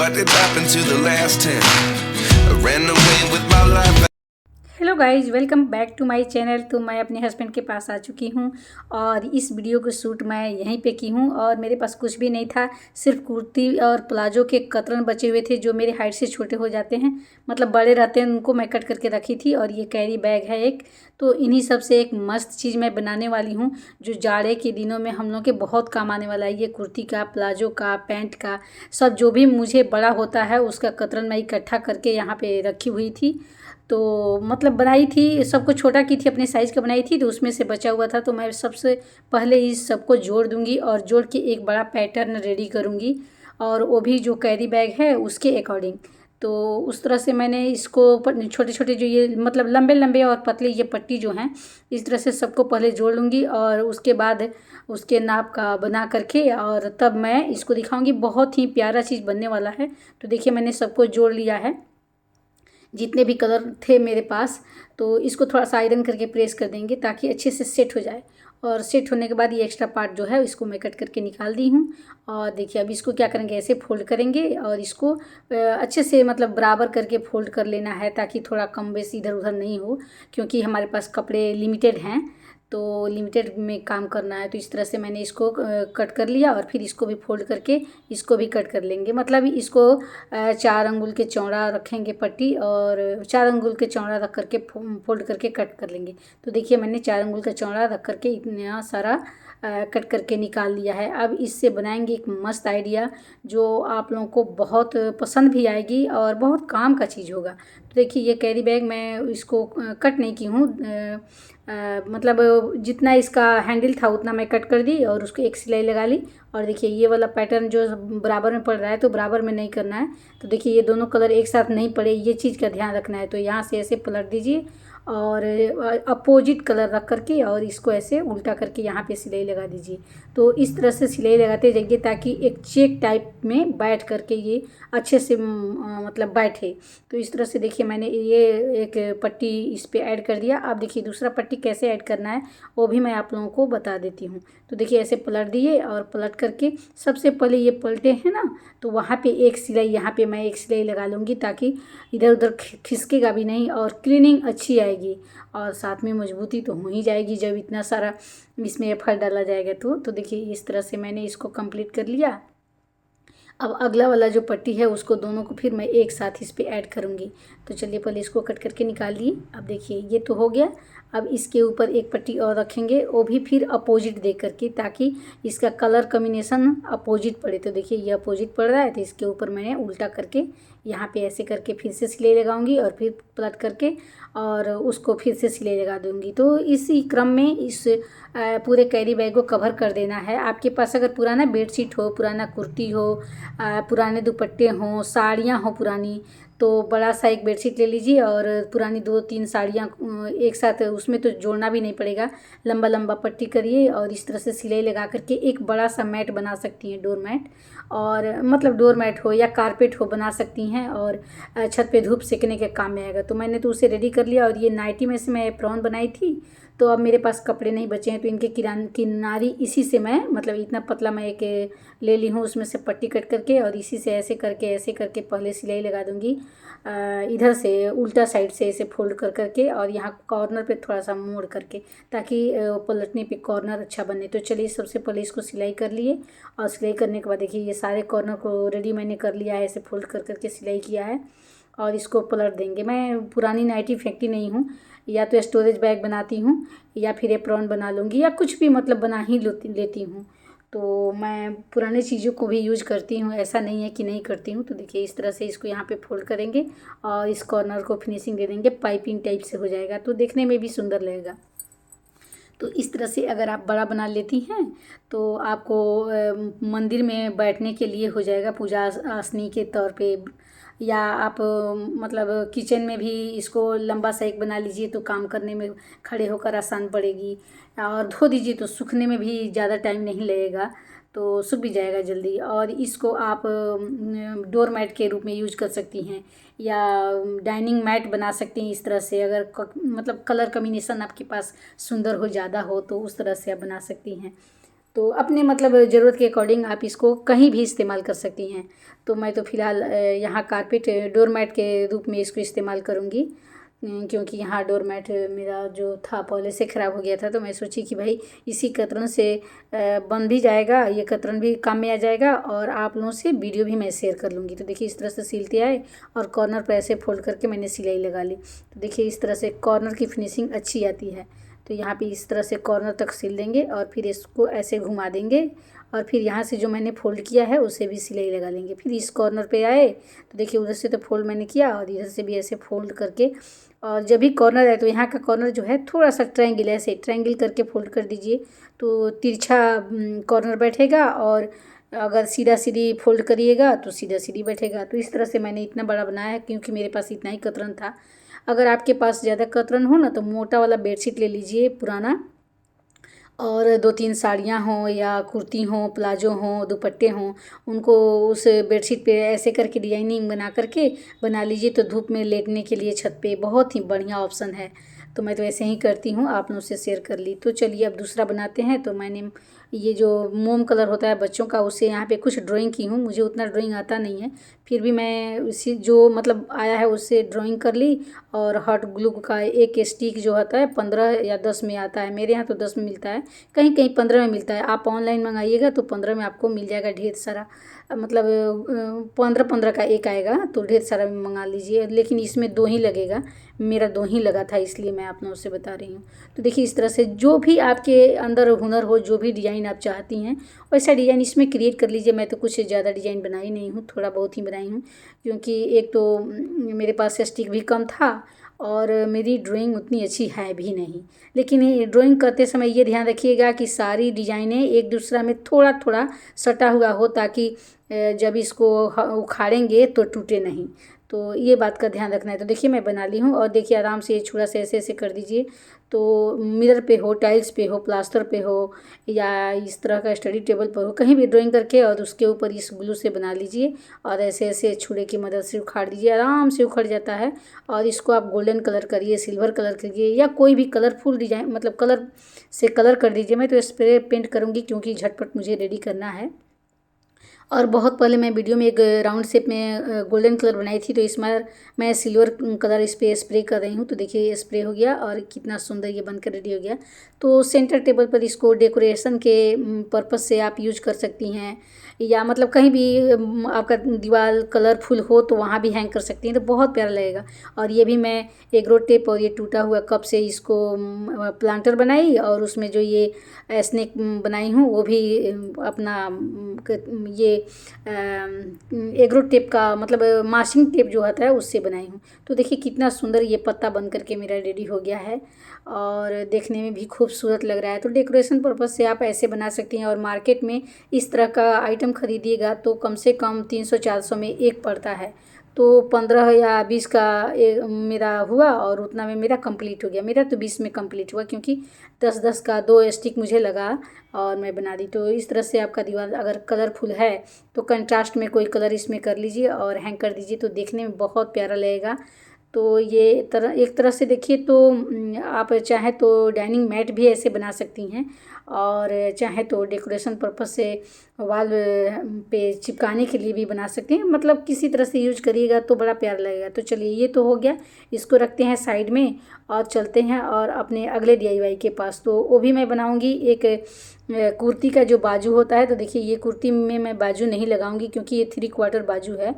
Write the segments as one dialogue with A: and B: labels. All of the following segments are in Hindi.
A: What did happen to the last 10? I ran away with my life.
B: Hello guys, welcome back to my channel. तो मैं अपने हस्बैंड के पास आ चुकी हूँ और इस वीडियो को शूट मैं यहीं पे की हूँ। और मेरे पास कुछ भी नहीं था, सिर्फ कुर्ती और प्लाजो के कतरन बचे हुए थे जो मेरे हाइट से छोटे हो जाते हैं, मतलब बड़े रहते हैं, उनको मैं कट करके रखी थी। और ये कैरी बैग है एक, तो इन्हीं सब से एक मस्त चीज़ मैं बनाने वाली हूँ जो जाड़े के दिनों में हम लोग के बहुत काम आने वाला है। ये कुर्ती का, प्लाजो का, पैंट का, सब जो भी मुझे बड़ा होता है उसका कतरन मैं इकट्ठा करके यहाँ पे रखी हुई थी। तो मतलब बनाई थी, सबको छोटा की थी, अपने साइज़ का बनाई थी, तो उसमें से बचा हुआ था। तो मैं सबसे पहले इस सबको जोड़ दूंगी और जोड़ के एक बड़ा पैटर्न रेडी करूंगी, और वो भी जो कैरी बैग है उसके अकॉर्डिंग। तो उस तरह से मैंने इसको छोटे छोटे जो ये मतलब लंबे लंबे और पतले ये पट्टी जो हैं, इस तरह से सबको पहले जोड़ लूँगी और उसके बाद उसके नाप का बना करके और तब मैं इसको दिखाऊंगी। बहुत ही प्यारा चीज़ बनने वाला है। तो देखिए मैंने सबको जोड़ लिया है, जितने भी कलर थे मेरे पास। तो इसको थोड़ा सा आयरन करके प्रेस कर देंगे ताकि अच्छे से सेट हो जाए। और सेट होने के बाद ये एक्स्ट्रा पार्ट जो है इसको मैं कट करके निकाल दी हूँ। और देखिए अब इसको क्या करेंगे, ऐसे फोल्ड करेंगे और इसको अच्छे से मतलब बराबर करके फोल्ड कर लेना है ताकि थोड़ा कम बेसी इधर उधर नहीं हो, क्योंकि हमारे पास कपड़े लिमिटेड हैं, तो लिमिटेड में काम करना है। तो इस तरह से मैंने इसको कट कर लिया और फिर इसको भी फोल्ड करके इसको भी कट कर लेंगे। मतलब इसको 4 अंगुल के चौड़ा रखेंगे पट्टी, और 4 अंगुल के चौड़ा रख करके फोल्ड करके कट कर लेंगे। तो देखिए मैंने 4 अंगुल का चौड़ा रख करके इतना सारा कट करके निकाल लिया है। अब इससे बनाएंगे एक मस्त आइडिया जो आप लोगों को बहुत पसंद भी आएगी और बहुत काम का चीज़ होगा। तो देखिए ये कैरी बैग मैं इसको कट नहीं की हूँ, मतलब जितना इसका हैंडल था उतना मैं कट कर दी और उसको एक सिलाई लगा ली। और देखिए ये वाला पैटर्न जो बराबर में पड़ रहा है तो बराबर में नहीं करना है। तो देखिए ये दोनों कलर एक साथ नहीं पड़े, ये चीज़ का ध्यान रखना है। तो यहाँ से ऐसे पलट दीजिए और अपोजिट कलर रख करके और इसको ऐसे उल्टा करके यहाँ पे सिलाई लगा दीजिए। तो इस तरह से सिलाई लगाते जाइए ताकि एक चेक टाइप में बैठ करके ये अच्छे से मतलब बैठे। तो इस तरह से देखिए मैंने ये एक पट्टी इस पे ऐड कर दिया। अब देखिए दूसरा पट्टी कैसे ऐड करना है वो भी मैं आप लोगों को बता देती हूँ। तो देखिए ऐसे पलट दिए और पलट करके सबसे पहले ये पलटे हैं ना, तो वहाँ पे एक सिलाई, यहाँ पे मैं एक सिलाई लगा लूँगी ताकि इधर उधर खिसकेगा भी नहीं और क्लीनिंग अच्छी आएगी और साथ में मजबूती तो हो ही जाएगी जब इतना सारा इसमें एफर्ट डाला जाएगा। तो देखिए इस तरह से मैंने इसको कंप्लीट कर लिया। अब अगला वाला जो पट्टी है उसको दोनों को फिर मैं एक साथ इस पे ऐड करूँगी। तो चलिए पहले इसको कट करके निकाल लिए। अब देखिए ये तो हो गया। अब इसके ऊपर एक पट्टी और रखेंगे, वो भी फिर अपोजिट दे करके ताकि इसका कलर कॉम्बिनेशन अपोजिट पड़े। तो देखिए ये अपोजिट पड़ रहा है तो इसके ऊपर मैंने उल्टा करके यहाँ पे ऐसे करके फिर से सिलाई लगाऊंगी और फिर पलट करके और उसको फिर से सिलाई लगा दूंगी। तो इसी क्रम में इस पूरे कैरी बैग को कवर कर देना है। आपके पास अगर पुराना बेडशीट हो, पुराना कुर्ती हो, पुराने दुपट्टे हों, साड़ियाँ हों पुरानी, तो बड़ा सा एक बेडशीट ले लीजिए और पुरानी 2-3 साड़ियाँ एक साथ, उसमें तो जोड़ना भी नहीं पड़ेगा, लंबा लंबा पट्टी करिए और इस तरह से सिलाई लगा करके एक बड़ा सा मैट बना सकती हैं, डोर मैट। और मतलब डोर मैट हो या कारपेट हो बना सकती हैं और छत पे धूप सेकने के काम में आएगा। तो मैंने तो उसे रेडी कर लिया। और ये नाइटी में से मैं एप्रॉन बनाई थी, तो अब मेरे पास कपड़े नहीं बचे हैं तो इनके किनारी इसी से मैं मतलब इतना पतला मैं एक ले ली हूँ, उसमें से पट्टी कट करके और इसी से ऐसे करके पहले सिलाई लगा दूँगी इधर से उल्टा साइड से ऐसे फोल्ड कर करके और यहाँ कॉर्नर पे थोड़ा सा मोड़ करके ताकि पलटने पे कॉर्नर अच्छा बने। तो चलिए सबसे पहले इसको सिलाई कर लिए और सिलाई करने के बाद देखिए ये सारे कॉर्नर को रेडी मैंने कर लिया है, ऐसे फोल्ड कर करके सिलाई किया है और इसको पलट देंगे। मैं पुरानी नाइटी फेंकती नहीं हूँ, या तो स्टोरेज बैग बनाती हूँ या फिर एप्रॉन बना लूँगी या कुछ भी मतलब बना ही लेती हूँ। तो मैं पुराने चीज़ों को भी यूज करती हूँ, ऐसा नहीं है कि नहीं करती हूँ। तो देखिए इस तरह से इसको यहाँ पे फोल्ड करेंगे और इस कॉर्नर को फिनिशिंग दे देंगे, पाइपिंग टाइप से हो जाएगा तो देखने में भी सुंदर लगेगा। तो इस तरह से अगर आप बड़ा बना लेती हैं तो आपको मंदिर में बैठने के लिए हो जाएगा, पूजा आसनी के तौर पे। या आप मतलब किचन में भी इसको लंबा सा एक बना लीजिए तो काम करने में खड़े होकर आसान पड़ेगी। और धो दीजिए तो सूखने में भी ज़्यादा टाइम नहीं लगेगा, तो सूख भी जाएगा जल्दी। और इसको आप डोर मैट के रूप में यूज कर सकती हैं या डाइनिंग मैट बना सकती हैं इस तरह से। अगर मतलब कलर कॉम्बिनेशन आपके पास सुंदर हो, ज़्यादा हो, तो उस तरह से आप बना सकती हैं। तो अपने मतलब ज़रूरत के अकॉर्डिंग आप इसको कहीं भी इस्तेमाल कर सकती हैं। तो मैं तो फ़िलहाल यहाँ कारपेट डोर मैट के रूप में इसको इस्तेमाल करूँगी, क्योंकि यहाँ डोर मैट मेरा जो था पहले से ख़राब हो गया था। तो मैं सोची कि भाई इसी कतरन से बन भी जाएगा, ये कतरन भी काम में आ जाएगा और आप लोगों से वीडियो भी मैं शेयर कर लूँगी। तो देखिए इस तरह से सिलते आए और कॉर्नर पर ऐसे फोल्ड करके मैंने सिलाई लगा ली। तो देखिए इस तरह से कॉर्नर की फिनिशिंग अच्छी आती है। तो यहाँ पे इस तरह से कॉर्नर तक सिल देंगे और फिर इसको ऐसे घुमा देंगे और फिर यहाँ से जो मैंने फ़ोल्ड किया है उसे भी सिलाई लगा लेंगे। फिर इस कॉर्नर पे आए तो देखिए उधर से तो फ़ोल्ड मैंने किया और इधर से भी ऐसे फ़ोल्ड करके, और जब भी कॉर्नर है तो यहाँ का कॉर्नर जो है थोड़ा सा ट्रायंगल ऐसे ट्रायंगल करके फ़ोल्ड कर दीजिए तो तिरछा कॉर्नर बैठेगा, और अगर सीधा सीधी फ़ोल्ड करिएगा तो सीधा सीधी बैठेगा। तो इस तरह से मैंने इतना बड़ा बनाया है क्योंकि मेरे पास इतना ही कतरन था। अगर आपके पास ज़्यादा कतरन हो ना तो मोटा वाला बेडशीट ले लीजिए पुराना, और 2-3 साड़ियाँ हों या कुर्ती हों, प्लाजो हों, दुपट्टे हों, उनको उस बेडशीट पे ऐसे करके डिजाइनिंग बना करके बना लीजिए। तो धूप में लेटने के लिए छत पे बहुत ही बढ़िया ऑप्शन है। तो मैं तो ऐसे ही करती हूँ, आप लोगों से शेयर कर ली। तो चलिए अब दूसरा बनाते हैं। तो मैंने ये जो मोम कलर होता है बच्चों का, उससे यहाँ पे कुछ ड्राइंग की हूँ। मुझे उतना ड्राइंग आता नहीं है, फिर भी मैं उसी जो मतलब आया है उससे ड्राइंग कर ली। और हॉट ग्लू का एक स्टिक जो होता है 15 या 10 में आता है, मेरे यहाँ तो 10 में मिलता है, कहीं कहीं 15 में मिलता है। आप ऑनलाइन मंगाइएगा तो 15 में आपको मिल जाएगा ढेर सारा, मतलब 15-15 का एक आएगा तो ढेर सारा मंगा लीजिए। लेकिन इसमें 2 ही लगेगा, मेरा 2 ही लगा था, इसलिए मैं आप लोगों से बता रही हूँ। तो देखिए इस तरह से जो भी आपके अंदर हुनर हो, जो भी डिज़ाइन आप चाहती हैं वैसा डिज़ाइन इसमें क्रिएट कर लीजिए। मैं तो कुछ ज़्यादा डिज़ाइन बनाई नहीं हूँ, थोड़ा बहुत ही बनाई हूँ, क्योंकि एक तो मेरे पास स्टिक भी कम था और मेरी ड्राइंग उतनी अच्छी है भी नहीं। लेकिन ये ड्राइंग करते समय ये ध्यान रखिएगा कि सारी डिज़ाइनें एक दूसरा में थोड़ा थोड़ा सटा हुआ हो, ताकि जब इसको उखाड़ेंगे तो टूटे नहीं। तो ये बात का ध्यान रखना है। तो देखिए मैं बना ली हूँ, और देखिए आराम से ये छुरा से ऐसे ऐसे कर दीजिए। तो मिरर पे हो, टाइल्स पे हो, प्लास्टर पे हो, या इस तरह का स्टडी टेबल पर हो, कहीं भी ड्राइंग करके और उसके ऊपर इस ग्लू से बना लीजिए और ऐसे ऐसे छुरे की मदद से उखाड़ दीजिए। आराम से उखड़ जाता है। और इसको आप गोल्डन कलर करिए, सिल्वर कलर करिए, या कोई भी कलरफुल डिजाइन मतलब कलर से कलर कर दीजिए। मैं तो स्प्रे पेंट करूँगी क्योंकि झटपट मुझे रेडी करना है। और बहुत पहले मैं वीडियो में एक राउंड शेप में गोल्डन कलर बनाई थी, तो इसमें मैं सिल्वर कलर इस पर स्प्रे कर रही हूँ। तो देखिए ये स्प्रे हो गया और कितना सुंदर ये बनकर रेडी हो गया। तो सेंटर टेबल पर इसको डेकोरेशन के पर्पज़ से आप यूज कर सकती हैं, या मतलब कहीं भी आपका दीवार कलरफुल हो तो वहाँ भी हैंग कर सकती हैं, तो बहुत प्यारा लगेगा। और ये भी मैं एग्रो टेप और ये टूटा हुआ कप से इसको प्लांटर बनाई, और उसमें जो ये स्नेक बनाई हूँ वो भी अपना ये एग्रो टेप का मतलब मास्किंग टेप जो होता है उससे बनाई हूँ। तो देखिए कितना सुंदर ये पत्ता बन करके मेरा रेडी हो गया है और देखने में भी खूबसूरत लग रहा है। तो डेकोरेशन पर्पज़ से आप ऐसे बना सकती हैं। और मार्केट में इस तरह का आइटम खरीदिएगा तो कम से कम 300-400 में एक पड़ता है। तो 15 या 20 का मेरा हुआ और उतना में मेरा कंप्लीट हो गया। मेरा तो 20 में कंप्लीट हुआ, क्योंकि 10-10 का 2 स्टिक मुझे लगा और मैं बना दी। तो इस तरह से आपका दीवार अगर कलरफुल है तो कंट्रास्ट में कोई कलर इसमें कर लीजिए और हैंग कर दीजिए, तो देखने में बहुत प्यारा लगेगा। तो ये एक तरह से देखिए तो आप चाहें तो डाइनिंग मैट भी ऐसे बना सकती हैं, और चाहे तो डेकोरेशन पर्पज़ से वॉल पे चिपकाने के लिए भी बना सकते हैं। मतलब किसी तरह से यूज करिएगा तो बड़ा प्यारा लगेगा। तो चलिए ये तो हो गया, इसको रखते हैं साइड में और चलते हैं और अपने अगले DIY के पास। तो वो भी मैं बनाऊंगी एक कुर्ती का जो बाजू होता है। तो देखिए ये कुर्ती में मैं बाजू नहीं लगाऊंगी क्योंकि ये 3/4 बाजू है,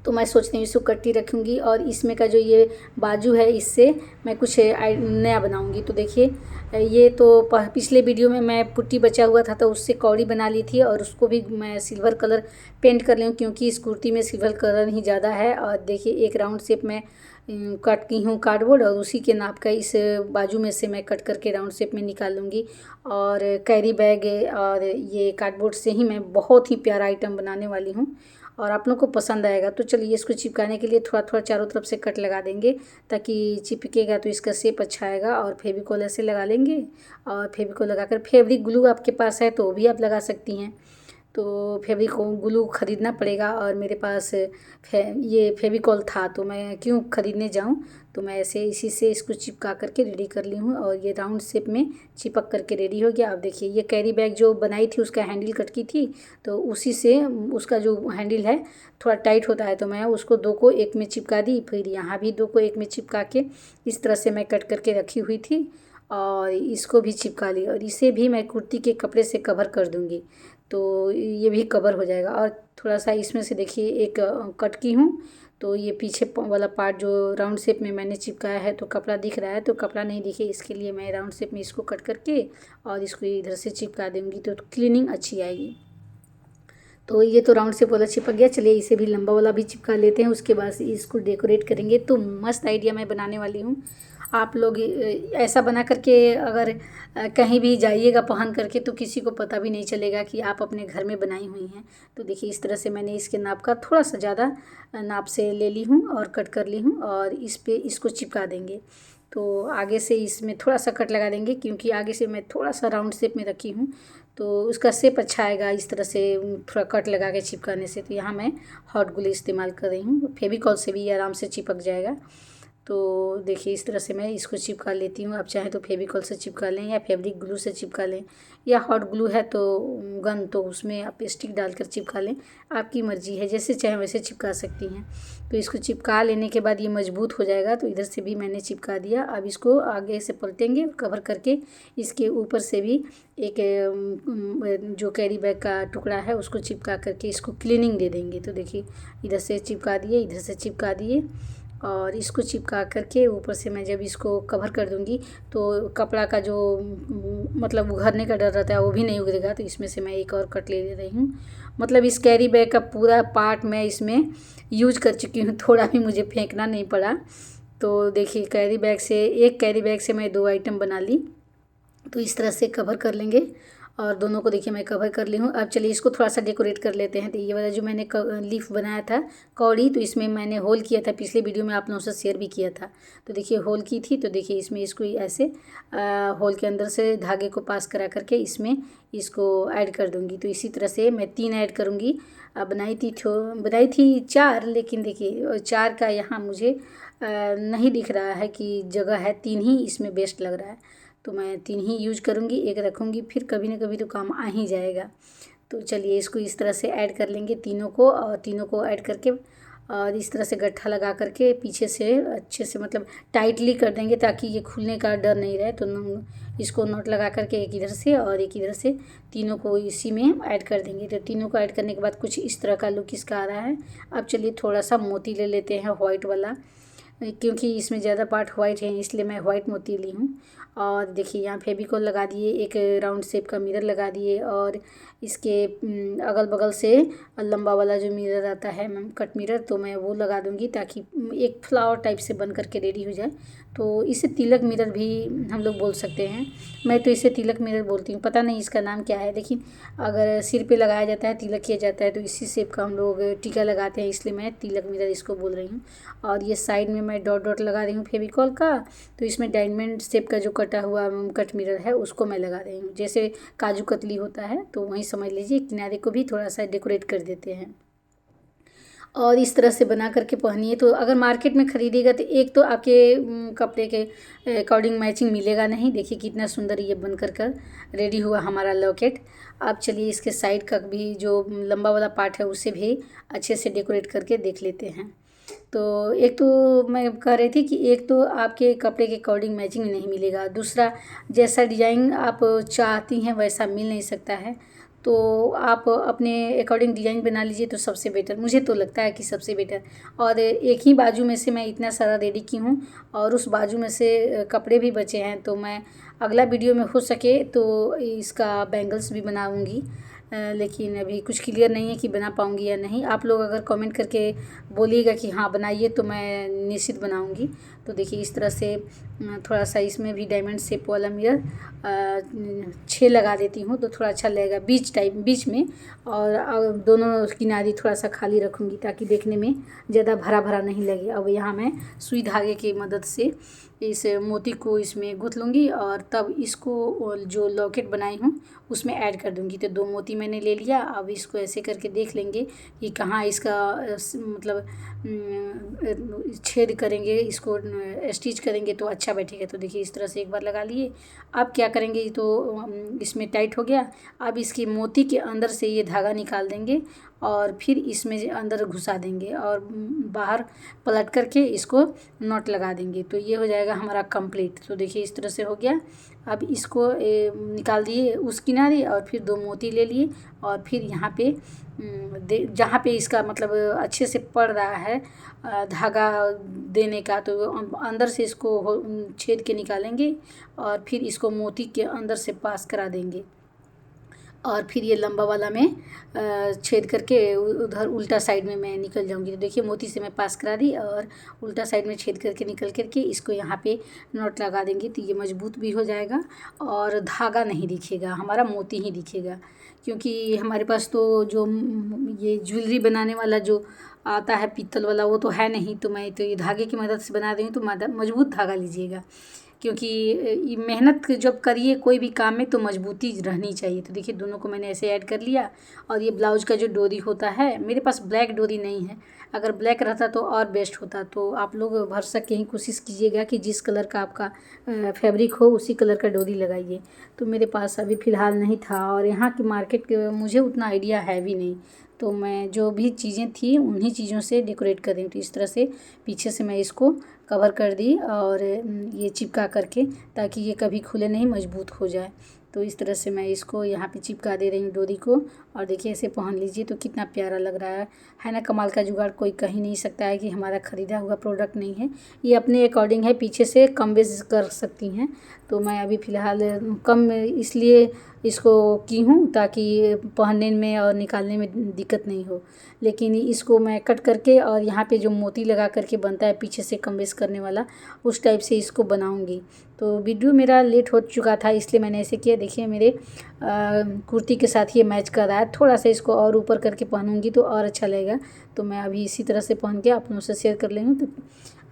B: तो मैं सोचती हूँ इसको कट्टी रखूँगी और इसमें का जो ये बाजू है इससे मैं कुछ नया बनाऊँगी। तो देखिए ये तो पिछले वीडियो में मैं पुट्टी बचा हुआ था तो उससे कौड़ी बना ली थी, और उसको भी मैं सिल्वर कलर पेंट कर लूँ क्योंकि इस कुर्ती में सिल्वर कलर ही ज़्यादा है। और देखिए एक राउंड शेप में कट की हूँ कार्डबोर्ड, और उसी के नाप का इस बाजू में से मैं कट करके राउंड शेप में निकाल लूँगी। और कैरी बैग और ये कार्डबोर्ड से ही मैं बहुत ही प्यारा आइटम बनाने वाली हूँ और आप लोग को पसंद आएगा। तो चलिए इसको चिपकाने के लिए थोड़ा थोड़ा चारों तरफ से कट लगा देंगे ताकि चिपकेगा तो इसका शेप अच्छा आएगा। और फेविकोल ऐसे लगा लेंगे, और फेविकोल लगाकर फैब्रिक ग्लू आपके पास है तो वो भी आप लगा सकती हैं। तो फेविकोल ग्लू ख़रीदना पड़ेगा और मेरे पास ये फेविकोल था तो मैं क्यों ख़रीदने जाऊं। तो मैं ऐसे इसी से इसको चिपका करके रेडी कर ली हूँ और ये राउंड शेप में चिपक करके रेडी हो गया। अब देखिए ये कैरी बैग जो बनाई थी उसका हैंडल कट की थी तो उसी से उसका जो हैंडल है थोड़ा टाइट होता है तो मैं उसको 2 को एक में चिपका दी। फिर यहाँ भी 2 को एक में चिपका के इस तरह से मैं कट करके रखी हुई थी और इसको भी चिपका ली और इसे भी मैं कुर्ती के कपड़े से कवर कर दूँगी तो ये भी कवर हो जाएगा। और थोड़ा सा इसमें से देखिए एक कट की हूँ तो ये पीछे वाला पार्ट जो राउंड शेप में मैंने चिपकाया है तो कपड़ा दिख रहा है तो कपड़ा नहीं दिखे इसके लिए मैं राउंड शेप में इसको कट करके और इसको इधर से चिपका दूँगी तो क्लीनिंग अच्छी आएगी। तो ये तो राउंड शेप वाला चिपक गया। चलिए इसे भी लंबा वाला भी चिपका लेते हैं, उसके बाद इसको डेकोरेट करेंगे। तो मस्त आइडिया मैं बनाने वाली हूँ। आप लोग ऐसा बना करके अगर कहीं भी जाइएगा पहन करके तो किसी को पता भी नहीं चलेगा कि आप अपने घर में बनाई हुई हैं। तो देखिए इस तरह से मैंने इसके नाप का थोड़ा सा ज़्यादा नाप से ले ली हूँ और कट कर ली हूँ और इस पे इसको चिपका देंगे। तो आगे से इसमें थोड़ा सा कट लगा देंगे क्योंकि आगे से मैं थोड़ा सा राउंड शेप में रखी हूँ तो उसका शेप अच्छा आएगा इस तरह से थोड़ा कट लगा के चिपकाने से। तो यहाँ मैं हॉट ग्लू इस्तेमाल कर रही हूँ, फेविकॉल से भी आराम से चिपक जाएगा। तो देखिए इस तरह से मैं इसको चिपका लेती हूँ। आप चाहें तो फेविकॉल से चिपका लें या फैब्रिक ग्लू से चिपका लें या हॉट ग्लू है तो गन तो उसमें आप स्टिक डालकर चिपका लें, आपकी मर्ज़ी है, जैसे चाहें वैसे चिपका सकती हैं। तो इसको चिपका लेने के बाद ये मजबूत हो जाएगा तो इधर से भी मैंने चिपका दिया। अब इसको आगे से पलटेंगे कवर करके इसके ऊपर से भी एक जो कैरी बैग का टुकड़ा है उसको चिपका करके इसको क्लीनिंग दे देंगे। तो देखिए इधर से चिपका दिए, इधर से चिपका दिए और इसको चिपका करके ऊपर से मैं जब इसको कवर कर दूंगी तो कपड़ा का जो मतलब उघरने का डर रहता है वो भी नहीं उगरेगा। तो इसमें से मैं एक और कट ले रही हूँ। मतलब इस कैरी बैग का पूरा पार्ट मैं इसमें यूज कर चुकी हूँ, थोड़ा भी मुझे फेंकना नहीं पड़ा। तो देखिए कैरी बैग से एक कैरी बैग से मैं 2 आइटम बना ली। तो इस तरह से कवर कर लेंगे और दोनों को देखिए मैं कवर कर ली हूँ। अब चलिए इसको थोड़ा सा डेकोरेट कर लेते हैं। तो ये वाला जो मैंने लीफ बनाया था कौड़ी तो इसमें मैंने होल किया था, पिछले वीडियो में आप लोगों से शेयर भी किया था। तो देखिए होल की थी तो देखिए इसमें इसको ऐसे होल के अंदर से धागे को पास करा करके इसमें इसको ऐड कर दूँगी। तो इसी तरह से मैं 3 ऐड करूँगी। बनाई थी 4 लेकिन देखिए 4 का यहाँ मुझे नहीं दिख रहा है कि जगह है, 3 ही इसमें बेस्ट लग रहा है तो मैं 3 ही यूज करूँगी, एक रखूँगी, फिर कभी ना कभी तो काम आ ही जाएगा। तो चलिए इसको इस तरह से ऐड कर लेंगे तीनों को और तीनों को ऐड करके और इस तरह से गट्ठा लगा करके पीछे से अच्छे से मतलब टाइटली कर देंगे ताकि ये खुलने का डर नहीं रहे। तो इसको नॉट लगा करके एक इधर से और एक इधर से तीनों को इसी में ऐड कर देंगे। तो तीनों को ऐड करने के बाद कुछ इस तरह का लुक इसका आ रहा है। अब चलिए थोड़ा सा मोती ले लेते हैं वाइट वाला, क्योंकि इसमें ज़्यादा पार्ट वाइट है इसलिए मैं वाइट मोती ली हूँ। और देखिए यहाँ फेविकोल लगा दिए, एक राउंड शेप का मिरर लगा दिए और इसके अगल बगल से लंबा वाला जो मिरर आता है कट मिरर तो मैं वो लगा दूँगी ताकि एक फ्लावर टाइप से बन करके रेडी हो जाए। तो इसे तिलक मिरर भी हम लोग बोल सकते हैं, मैं तो इसे तिलक मिरर बोलती हूँ, पता नहीं इसका नाम क्या है। लेकिन अगर सिर पे लगाया जाता है, तिलक किया जाता है तो इसी शेप का हम लोग टीका लगाते हैं, इसलिए मैं तिलक मिरर इसको बोल रही हूँ। और ये साइड में मैं डॉट डॉट लगा रही हूँ फेविकोल का, तो इसमें डायमंड शेप का जो कटा हुआ कट मिरर है उसको मैं लगा रही हूँ, जैसे काजू कतली होता है तो वहीं समझ लीजिए किनारे को भी थोड़ा सा डेकोरेट कर देते हैं। और इस तरह से बना करके पहनिए। तो अगर मार्केट में ख़रीदेगा तो एक तो आपके कपड़े के अकॉर्डिंग मैचिंग मिलेगा नहीं। देखिए कितना सुंदर ये बन कर रेडी हुआ हमारा लॉकेट। अब चलिए इसके साइड का भी जो लंबा वाला पार्ट है उसे भी अच्छे से डेकोरेट करके देख लेते हैं। तो एक तो मैं कह रही थी कि एक तो आपके कपड़े के अकॉर्डिंग मैचिंग नहीं मिलेगा, दूसरा जैसा डिज़ाइन आप चाहती हैं वैसा मिल नहीं सकता है। तो आप अपने अकॉर्डिंग डिज़ाइन बना लीजिए तो सबसे बेटर, मुझे तो लगता है कि सबसे बेटर। और एक ही बाजू में से मैं इतना सारा रेडी की हूँ और उस बाजू में से कपड़े भी बचे हैं तो मैं अगला वीडियो में हो सके तो इसका बैंगल्स भी बनाऊँगी, लेकिन अभी कुछ क्लियर नहीं है कि बना पाऊँगी या नहीं। आप लोग अगर कमेंट करके बोलिएगा कि हाँ बनाइए तो मैं निश्चित बनाऊँगी। तो देखिए इस तरह से थोड़ा सा इसमें भी डायमंड शेप वाला मिरर 6 लगा देती हूँ तो थोड़ा अच्छा लगेगा बीच में। और दोनों किनारे थोड़ा सा खाली रखूँगी ताकि देखने में ज़्यादा भरा भरा नहीं लगे। अब यहाँ मैं सुई धागे की मदद से इस मोती को इसमें गूँथ लूँगी और तब इसको जो लॉकेट बनाई हूँ उसमें ऐड कर दूँगी। तो 2 मोती मैंने ले लिया। अब इसको ऐसे करके देख लेंगे कि कहाँ इसका मतलब छेद करेंगे, इसको स्टिच करेंगे तो अच्छा बैठेगा। तो देखिए इस तरह से एक बार लगा लिए। अब क्या करेंगे, तो इसमें टाइट हो गया। अब इसकी मोती के अंदर से ये धागा निकाल देंगे और फिर इसमें अंदर घुसा देंगे और बाहर पलट करके इसको नॉट लगा देंगे। तो ये हो जाएगा हमारा कंप्लीट। तो देखिए इस तरह से हो गया। अब इसको निकाल दिए उस किनारे और फिर 2 मोती ले लिए और फिर यहाँ पे जहाँ पे इसका मतलब अच्छे से पड़ रहा है धागा देने का, तो अंदर से इसको छेद के निकालेंगे और फिर इसको मोती के अंदर से पास करा देंगे और फिर ये लंबा वाला में छेद करके उधर उल्टा साइड में मैं निकल जाऊंगी। तो देखिए मोती से मैं पास करा दी और उल्टा साइड में छेद करके निकल करके इसको यहाँ पे नॉट लगा देंगे। तो ये मजबूत भी हो जाएगा और धागा नहीं दिखेगा, हमारा मोती ही दिखेगा। क्योंकि हमारे पास तो जो ये ज्वेलरी बनाने वाला जो आता है पीतल वाला वो तो है नहीं, तो मैं तो ये धागे की मदद से बना रही हूँ। तो मजबूत धागा लीजिएगा, क्योंकि मेहनत जब करिए कोई भी काम में तो मजबूती रहनी चाहिए। तो देखिए दोनों को मैंने ऐसे ऐड कर लिया। और ये ब्लाउज़ का जो डोरी होता है, मेरे पास ब्लैक डोरी नहीं है, अगर ब्लैक रहता तो और बेस्ट होता। तो आप लोग भरसक के ही कोशिश कीजिएगा कि जिस कलर का आपका फैब्रिक हो उसी कलर का डोरी लगाइए। तो मेरे पास अभी फ़िलहाल नहीं था और यहाँ की मार्केट मुझे उतना आइडिया है भी नहीं, तो मैं जो भी चीज़ें थी उन्हीं चीज़ों से डेकोरेट कर रही हूँ। तो इस तरह से पीछे से मैं इसको कवर कर दी और ये चिपका करके, ताकि ये कभी खुले नहीं, मजबूत हो जाए। तो इस तरह से मैं इसको यहाँ पे चिपका दे रही हूँ डोरी को। और देखिए ऐसे पहन लीजिए तो कितना प्यारा लग रहा है ना। कमाल का जुगाड़ कोई कह ही नहीं सकता है कि हमारा ख़रीदा हुआ प्रोडक्ट नहीं है। ये अपने अकॉर्डिंग है, पीछे से कम बेस कर सकती हैं। तो मैं अभी फ़िलहाल कम इसलिए इसको की हूँ ताकि पहनने में और निकालने में दिक्कत नहीं हो। लेकिन इसको मैं कट करके और यहाँ पे जो मोती लगा करके बनता है पीछे से कम बेस करने वाला, उस टाइप से इसको बनाऊँगी। तो वीडियो मेरा लेट हो चुका था इसलिए मैंने ऐसे किया। देखिए मेरे कुर्ती के साथ ये मैच कर रहा है। थोड़ा सा इसको और ऊपर करके पहनूंगी तो और अच्छा लगेगा। तो मैं अभी इसी तरह से पहन के आप लोगों से शेयर कर रही हूँ। तो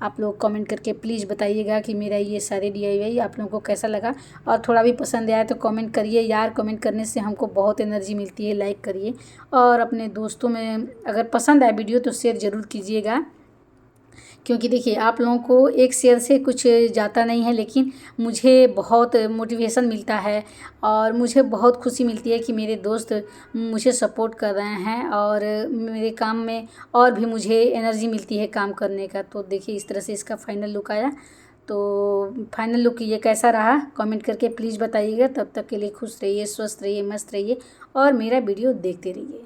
B: आप लोग कमेंट करके प्लीज़ बताइएगा कि मेरा ये सारे DIY आप लोगों को कैसा लगा। और थोड़ा भी पसंद आया तो कमेंट करिए यार, कमेंट करने से हमको बहुत एनर्जी मिलती है। लाइक करिए और अपने दोस्तों में अगर पसंद आए वीडियो तो शेयर ज़रूर कीजिएगा, क्योंकि देखिए आप लोगों को एक शेयर से कुछ जाता नहीं है, लेकिन मुझे बहुत मोटिवेशन मिलता है और मुझे बहुत खुशी मिलती है कि मेरे दोस्त मुझे सपोर्ट कर रहे हैं और मेरे काम में और भी मुझे एनर्जी मिलती है काम करने का। तो देखिए इस तरह से इसका फाइनल लुक आया। तो फाइनल लुक ये कैसा रहा कमेंट करके प्लीज़ बताइएगा। तब तक के लिए खुश रहिए, स्वस्थ रहिए, मस्त रहिए और मेरा वीडियो देखते रहिए।